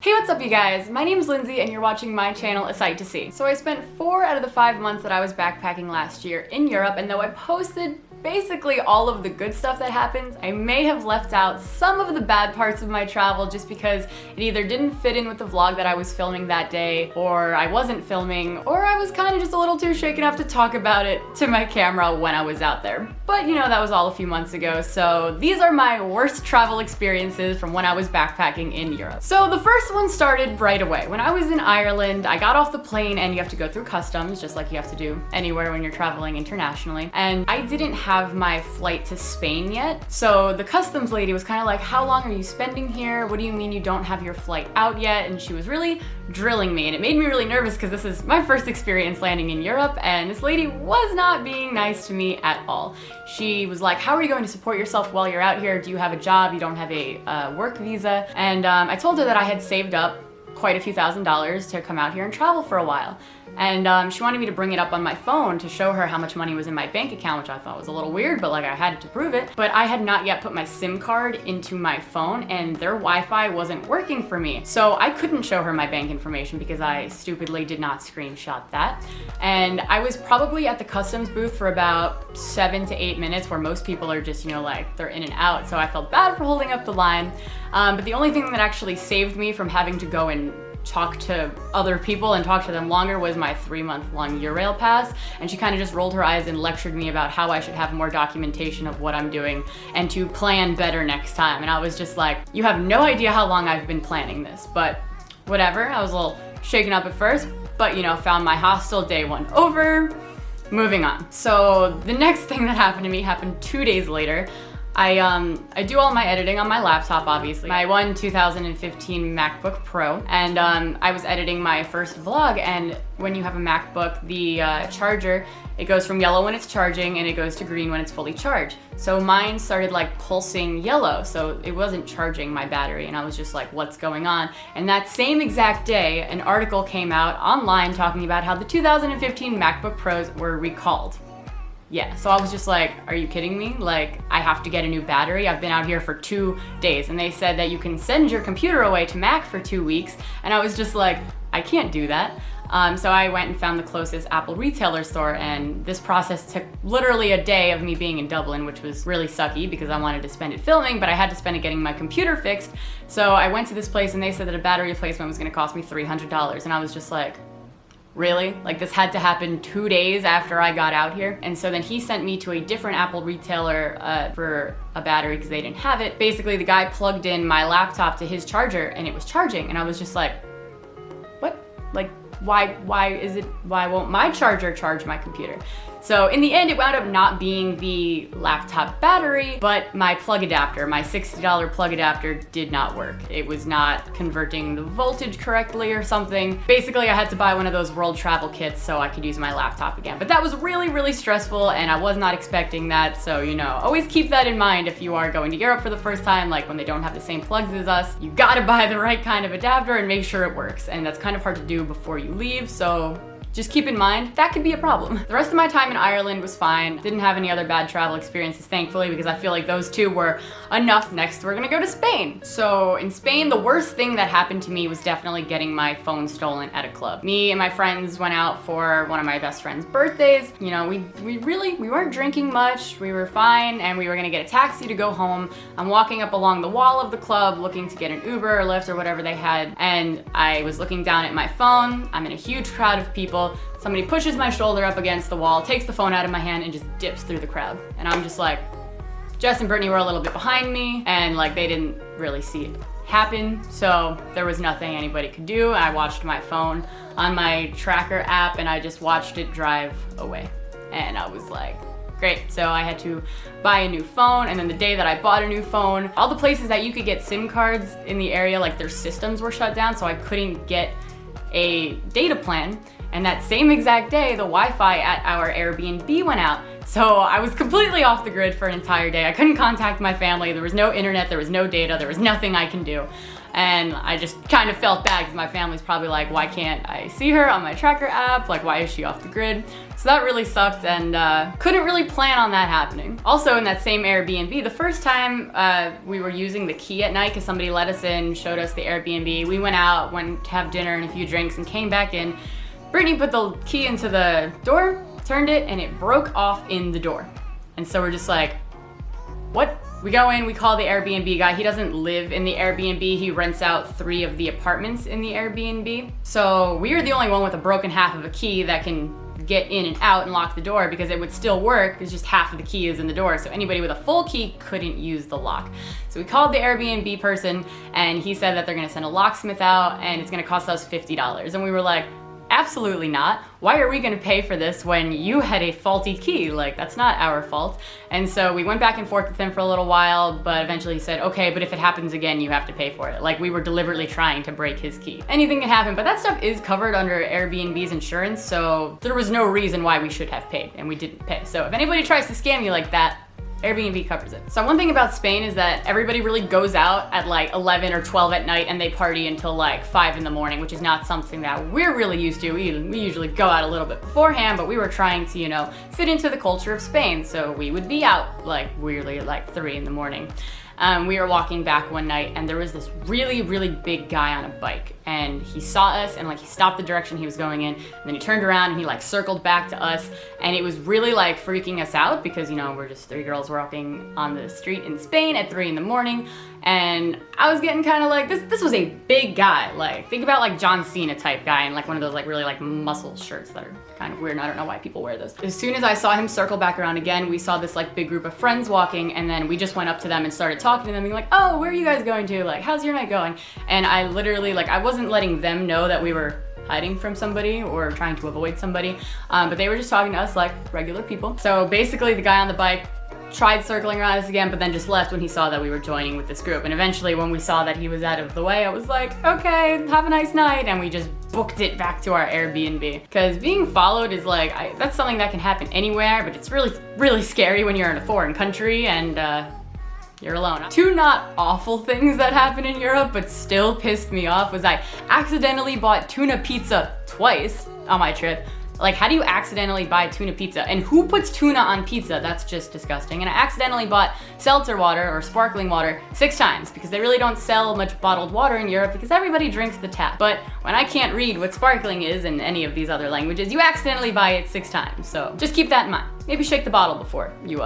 Hey, what's up you guys? My name is Lindsay and you're watching my channel, A Sight to See. So I spent 4 out of the 5 months that I was backpacking last year in Europe, and though I posted basically all of the good stuff that happens, I may have left out some of the bad parts of my travel just because it either didn't fit in with the vlog that I was filming that day, or I wasn't filming, or I was kind of just a little too shaken up to talk about it to my camera when I was out there. But you know, that was all a few months ago, so these are my worst travel experiences from when I was backpacking in Europe. So the first one started right away. When I was in Ireland, I got off the plane and you have to go through customs, just like you have to do anywhere when you're traveling internationally. And I didn't have my flight to Spain yet. So the customs lady was kind of like, how long are you spending here? What do you mean you don't have your flight out yet? And she was really drilling me, and it made me really nervous because this is my first experience landing in Europe, and this lady was not being nice to me at all. She was like, how are you going to support yourself while you're out here? Do you have a job? You don't have a work visa? And I told her that I had saved up quite a few $1,000s to come out here and travel for a while. And she wanted me to bring it up on my phone to show her how much money was in my bank account, which I thought was a little weird, but like I had to prove it. But I had not yet put my SIM card into my phone and their Wi-Fi wasn't working for me. So I couldn't show her my bank information because I stupidly did not screenshot that. And I was probably at the customs booth for about 7 to 8 minutes, where most people are just, you know, like they're in and out. So I felt bad for holding up the line. But the only thing that actually saved me from having to go and talk to other people and talk to them longer was my 3-month-long Eurail pass, and she kind of just rolled her eyes and lectured me about how I should have more documentation of what I'm doing and to plan better next time. And I was just like, you have no idea how long I've been planning this, but whatever. I was a little shaken up at first, but you know, found my hostel, day 1 over, moving on. So the next thing that happened to me happened 2 days later. I do all my editing on my laptop, obviously. My 2015 MacBook Pro, and I was editing my first vlog, and when you have a MacBook, the charger, it goes from yellow when it's charging and it goes to green when it's fully charged. So mine started like pulsing yellow, so it wasn't charging my battery, and I was just like, what's going on? And that same exact day, an article came out online talking about how the 2015 MacBook Pros were recalled. Yeah, so I was just like, are you kidding me? Like, I have to get a new battery? I've been out here for 2 days, and they said that you can send your computer away to Mac for 2 weeks, and I was just like, I can't do that. So I went and found the closest Apple retailer store, and this process took literally a day of me being in Dublin, which was really sucky because I wanted to spend it filming, but I had to spend it getting my computer fixed. So I went to this place and they said that a battery replacement was gonna cost me $300, and I was just like, really? Like, this had to happen 2 days after I got out here? And so then he sent me to a different Apple retailer for a battery because they didn't have it. Basically, the guy plugged in my laptop to his charger and it was charging, and I was just like, what? Like, why won't my charger charge my computer? So in the end, it wound up not being the laptop battery, but my plug adapter, my $60 plug adapter did not work. It was not converting the voltage correctly or something. Basically, I had to buy one of those world travel kits so I could use my laptop again. But that was really, really stressful, and I was not expecting that. So, you know, always keep that in mind if you are going to Europe for the first time, like when they don't have the same plugs as us. You gotta buy the right kind of adapter and make sure it works. And that's kind of hard to do before you leave, so just keep in mind, that could be a problem. The rest of my time in Ireland was fine. Didn't have any other bad travel experiences, thankfully, because I feel like those 2 were enough. Next, we're gonna go to Spain. So in Spain, the worst thing that happened to me was definitely getting my phone stolen at a club. Me and my friends went out for one of my best friend's birthdays. You know, we weren't drinking much, we were fine, and we were gonna get a taxi to go home. I'm walking up along the wall of the club looking to get an Uber or Lyft or whatever they had, and I was looking down at my phone. I'm in a huge crowd of people. Somebody pushes my shoulder up against the wall, takes the phone out of my hand, and just dips through the crowd. And I'm just like, Jess and Brittany were a little bit behind me, and like they didn't really see it happen, so there was nothing anybody could do. I watched my phone on my tracker app, and I just watched it drive away. And I was like, great. So I had to buy a new phone, and then the day that I bought a new phone, all the places that you could get SIM cards in the area, like their systems were shut down, so I couldn't get a data plan. And that same exact day, the Wi-Fi at our Airbnb went out. So I was completely off the grid for an entire day. I couldn't contact my family. There was no internet, there was no data, there was nothing I can do. And I just kind of felt bad because my family's probably like, why can't I see her on my tracker app? Like, why is she off the grid? So that really sucked, and couldn't really plan on that happening. Also, in that same Airbnb, the first time we were using the key at night because somebody let us in, showed us the Airbnb. We went out, went to have dinner and a few drinks, and came back in. Brittany put the key into the door, turned it, and it broke off in the door. And so we're just like, what? We go in, we call the Airbnb guy. He doesn't live in the Airbnb. He rents out 3 of the apartments in the Airbnb. So we are the only one with a broken half of a key that can get in and out and lock the door, because it would still work. It's just half of the key is in the door. So anybody with a full key couldn't use the lock. So we called the Airbnb person, and he said that they're gonna send a locksmith out and it's gonna cost us $50. And we were like, absolutely not. Why are we gonna pay for this when you had a faulty key? Like, that's not our fault. And so we went back and forth with him for a little while, but eventually he said, okay, but if it happens again, you have to pay for it. Like, we were deliberately trying to break his key. Anything can happen, but that stuff is covered under Airbnb's insurance, so there was no reason why we should have paid, and we didn't pay. So if anybody tries to scam you like that, Airbnb covers it. So one thing about Spain is that everybody really goes out at like 11 or 12 at night and they party until like 5 in the morning, which is not something that we're really used to. We usually go out a little bit beforehand, but we were trying to, you know, fit into the culture of Spain. So we would be out like weirdly at like 3 in the morning. We were walking back one night and there was this really, really big guy on a bike, and he saw us and like he stopped the direction he was going in, and then he turned around and he like circled back to us, and it was really like freaking us out because, you know, we're just 3 girls walking on the street in Spain at 3 in the morning. And I was getting kind of like, this was a big guy. Like, think about like John Cena type guy in like one of those like really like muscle shirts that are kind of weird, and I don't know why people wear those. As soon as I saw him circle back around again, we saw this like big group of friends walking, and then we just went up to them and started talking to them, being like, oh, where are you guys going to? Like, how's your night going? And I literally, like, I wasn't letting them know that we were hiding from somebody or trying to avoid somebody, but they were just talking to us like regular people. So basically the guy on the bike tried circling around us again, but then just left when he saw that we were joining with this group. And eventually when we saw that he was out of the way, I was like, okay, have a nice night. And we just booked it back to our Airbnb. Because being followed is like, that's something that can happen anywhere, but it's really, really scary when you're in a foreign country and you're alone. 2 not awful things that happened in Europe, but still pissed me off, was I accidentally bought tuna pizza twice on my trip. Like, how do you accidentally buy tuna pizza? And who puts tuna on pizza? That's just disgusting. And I accidentally bought seltzer water or sparkling water 6 times because they really don't sell much bottled water in Europe because everybody drinks the tap. But when I can't read what sparkling is in any of these other languages, you accidentally buy it 6 times. So just keep that in mind. Maybe shake the bottle before you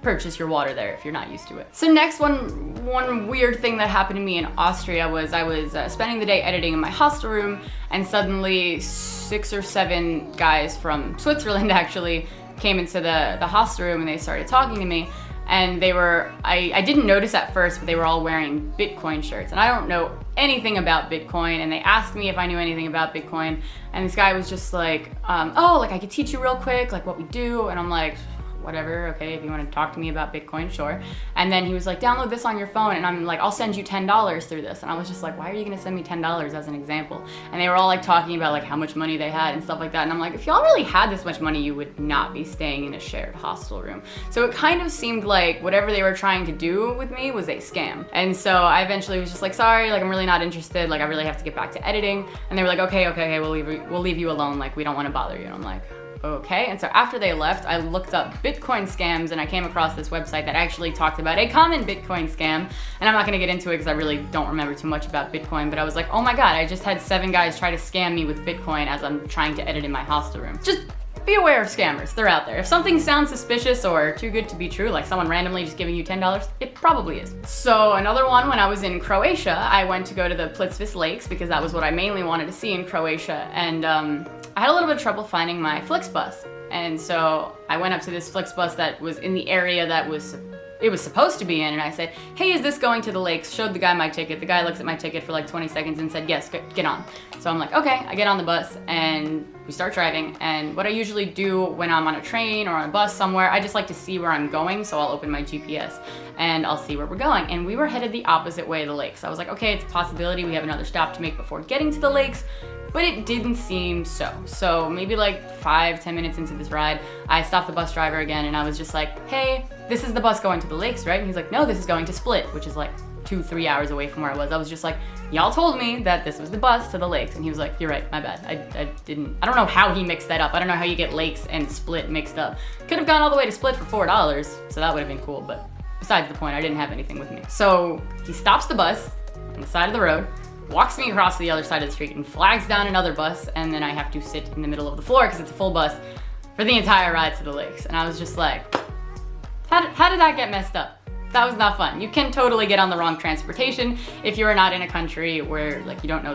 purchase your water there if you're not used to it. So next one weird thing that happened to me in Austria was I was spending the day editing in my hostel room, and suddenly 6 or 7 guys from Switzerland actually came into the hostel room and they started talking to me. And they were, I didn't notice at first, but they were all wearing Bitcoin shirts. And I don't know anything about Bitcoin. And they asked me if I knew anything about Bitcoin. And this guy was just like, oh, like I could teach you real quick, like what we do. And I'm like, whatever, okay, if you want to talk to me about Bitcoin, sure. And then he was like, download this on your phone, and I'm like, I'll send you $10 through this. And I was just like, why are you gonna send me $10 as an example? And they were all like talking about like how much money they had and stuff like that. And I'm like, if y'all really had this much money, you would not be staying in a shared hostel room. So it kind of seemed like whatever they were trying to do with me was a scam. And so I eventually was just like, sorry, like I'm really not interested, like I really have to get back to editing. And they were like, okay, we'll leave you alone, like we don't want to bother you. And I'm like, okay. And so after they left, I looked up Bitcoin scams, and I came across this website that actually talked about a common Bitcoin scam. And I'm not gonna get into it because I really don't remember too much about Bitcoin, but I was like, oh my God, I just had 7 guys try to scam me with Bitcoin as I'm trying to edit in my hostel room. Just be aware of scammers, they're out there. If something sounds suspicious or too good to be true, like someone randomly just giving you $10, it probably is. So another one, when I was in Croatia, I went to go to the Plitvice Lakes because that was what I mainly wanted to see in Croatia. And I had a little bit of trouble finding my Flixbus. And so I went up to this Flixbus that was in the area that it was supposed to be in, and I said, hey, is this going to the lakes? Showed the guy my ticket. The guy looks at my ticket for like 20 seconds and said, yes, get on. So I'm like, okay, I get on the bus and we start driving. And what I usually do when I'm on a train or on a bus somewhere, I just like to see where I'm going. So I'll open my GPS and I'll see where we're going. And we were headed the opposite way of the lakes. So I was like, okay, it's a possibility we have another stop to make before getting to the lakes. But it didn't seem so. So maybe like 5-10 minutes into this ride, I stopped the bus driver again and I was just like, hey, this is the bus going to the lakes, right? And he's like, no, this is going to Split, which is like 2-3 hours away from where I was. I was just like, y'all told me that this was the bus to the lakes. And he was like, you're right, my bad. I don't know how he mixed that up. I don't know how you get lakes and Split mixed up. Could have gone all the way to Split for $4, so that would have been cool, but besides the point, I didn't have anything with me. So he stops the bus on the side of the road, walks me across to the other side of the street, and flags down another bus, and then I have to sit in the middle of the floor because it's a full bus for the entire ride to the lakes. And I was just like, how did that get messed up? That was not fun. You can totally get on the wrong transportation if you are not in a country where like you don't know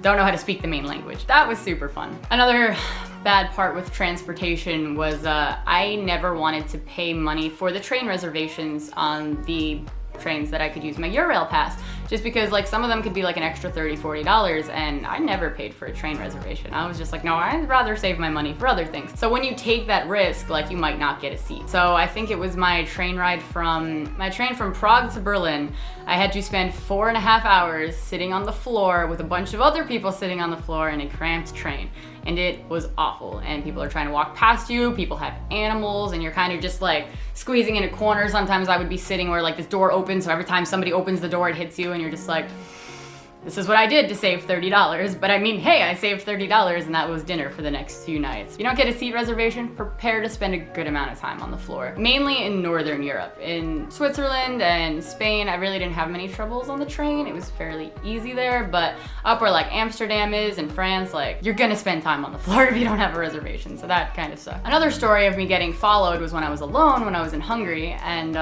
how to speak the main language. That was super fun. Another bad part with transportation was I never wanted to pay money for the train reservations on the trains that I could use my Eurail pass, just because like some of them could be like an extra $30-40, and I never paid for a train reservation. I was just like, no, I'd rather save my money for other things. So when you take that risk, like you might not get a seat. So I think it was my train from Prague to Berlin. I had to spend 4.5 hours sitting on the floor with a bunch of other people sitting on the floor in a cramped train. And it was awful. And people are trying to walk past you, people have animals, and you're kind of just like squeezing in a corner. Sometimes I would be sitting where like this door opens, so every time somebody opens the door, it hits you, and you're just like, this is what I did to save $30. But I mean, hey, I saved $30 and that was dinner for the next few nights. If you don't get a seat reservation, prepare to spend a good amount of time on the floor. Mainly in Northern Europe. In Switzerland and Spain, I really didn't have many troubles on the train. It was fairly easy there, but up where like Amsterdam is in France, like you're gonna spend time on the floor if you don't have a reservation. So that kind of sucked. Another story of me getting followed was when I was alone, when I was in Hungary. And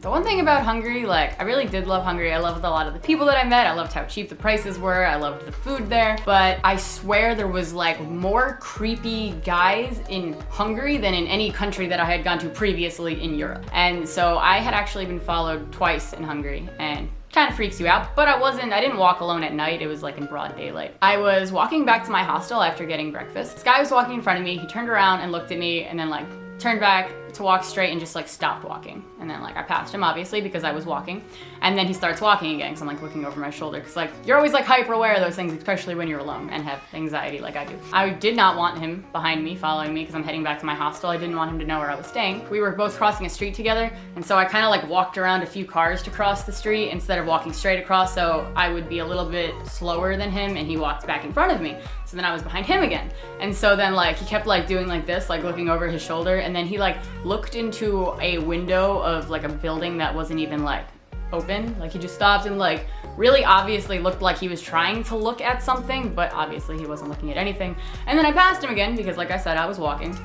the one thing about Hungary, like I really did love Hungary. I loved a lot of the people that I met. I loved how cheap the prices were. I loved the food there, but I swear there was like more creepy guys in Hungary than in any country that I had gone to previously in Europe. And so I had actually been followed twice in Hungary, and kind of freaks you out, but I didn't walk alone at night. It was like in broad daylight. I was walking back to my hostel after getting breakfast. This guy was walking in front of me. He turned around and looked at me and then like turned back to walk straight and just like stopped walking. And then like I passed him obviously because I was walking. And then he starts walking again because I'm like looking over my shoulder because like you're always like hyper aware of those things, especially when you're alone and have anxiety like I do. I did not want him behind me following me because I'm heading back to my hostel. I didn't want him to know where I was staying. We were both crossing a street together, and so I kind of like walked around a few cars to cross the street instead of walking straight across, so I would be a little bit slower than him, and he walked back in front of me. So then I was behind him again. And so then like he kept like doing like this, like looking over his shoulder, and then he like looked into a window of like a building that wasn't even like open. Like he just stopped and like really obviously looked like he was trying to look at something, but obviously he wasn't looking at anything. And then I passed him again because like I said, I was walking.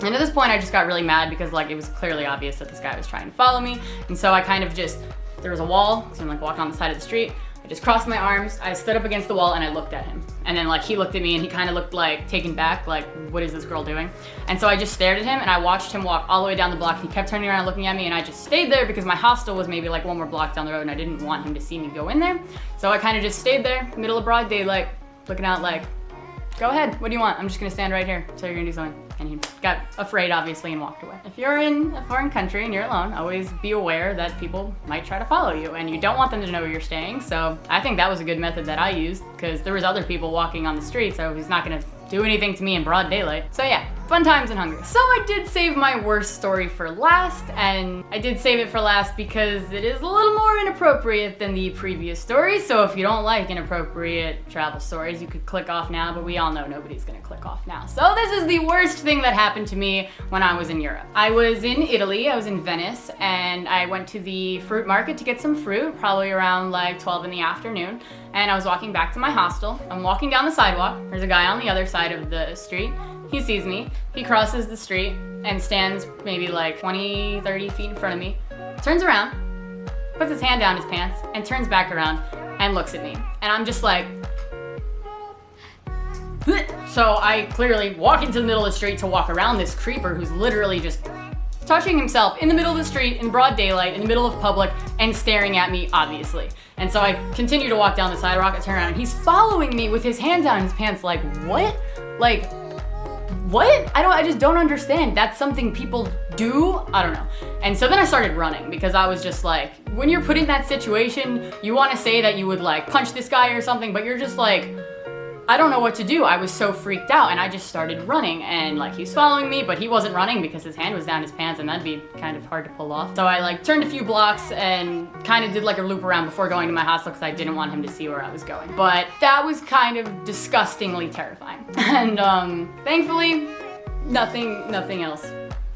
And at this point I just got really mad because like it was clearly obvious that this guy was trying to follow me. And so I kind of just, there was a wall, so I'm like walking on the side of the street. I just crossed my arms, I stood up against the wall, and I looked at him. And then like he looked at me and he kind of looked like taken back, like what is this girl doing? And so I just stared at him and I watched him walk all the way down the block. He kept turning around looking at me, and I just stayed there because my hostel was maybe like one more block down the road and I didn't want him to see me go in there. So I kind of just stayed there, middle of broad daylight, looking out like, go ahead, what do you want? I'm just gonna stand right here, so you're gonna do something. And he got afraid, obviously, and walked away. If you're in a foreign country and you're alone, always be aware that people might try to follow you, and you don't want them to know where you're staying. So I think that was a good method that I used, because there was other people walking on the street, so he's not gonna do anything to me in broad daylight. So yeah, fun times in Hungary. So I did save my worst story for last, and I did save it for last because it is a little more inappropriate than the previous story. So if you don't like inappropriate travel stories, you could click off now, but we all know nobody's gonna click off now. So this is the worst thing that happened to me when I was in Europe. I was in Italy, I was in Venice, and I went to the fruit market to get some fruit, probably around like 12 in the afternoon. And I was walking back to my hostel. I'm walking down the sidewalk. There's a guy on the other side of the street. He sees me. He crosses the street and stands maybe like 20, 30 feet in front of me. Turns around, puts his hand down his pants, and turns back around and looks at me. And I'm just like, so I clearly walk into the middle of the street to walk around this creeper who's literally just touching himself in the middle of the street in broad daylight in the middle of public and staring at me, obviously. And so I continue to walk down the sidewalk. I turn around and he's following me with his hand down his pants like, what? Like, what? I just don't understand. That's something people do? I don't know. And so then I started running because I was just like, when you're put in that situation, you want to say that you would like punch this guy or something, but you're just like, I don't know what to do. I was so freaked out and I just started running, and like he was following me, but he wasn't running because his hand was down his pants and that'd be kind of hard to pull off. So I like turned a few blocks and kind of did like a loop around before going to my hostel because I didn't want him to see where I was going. But that was kind of disgustingly terrifying. And thankfully, nothing else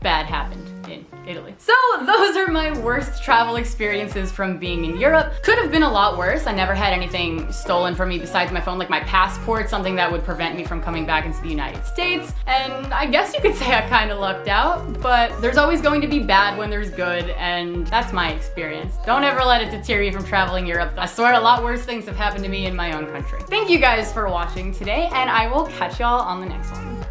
bad happened in Italy. So those are my worst travel experiences from being in Europe. Could have been a lot worse. I never had anything stolen from me besides my phone, like my passport, something that would prevent me from coming back into the United States. And I guess you could say I kind of lucked out, but there's always going to be bad when there's good, and that's my experience. Don't ever let it deter you from traveling Europe. I swear a lot worse things have happened to me in my own country. Thank you guys for watching today, and I will catch y'all on the next one.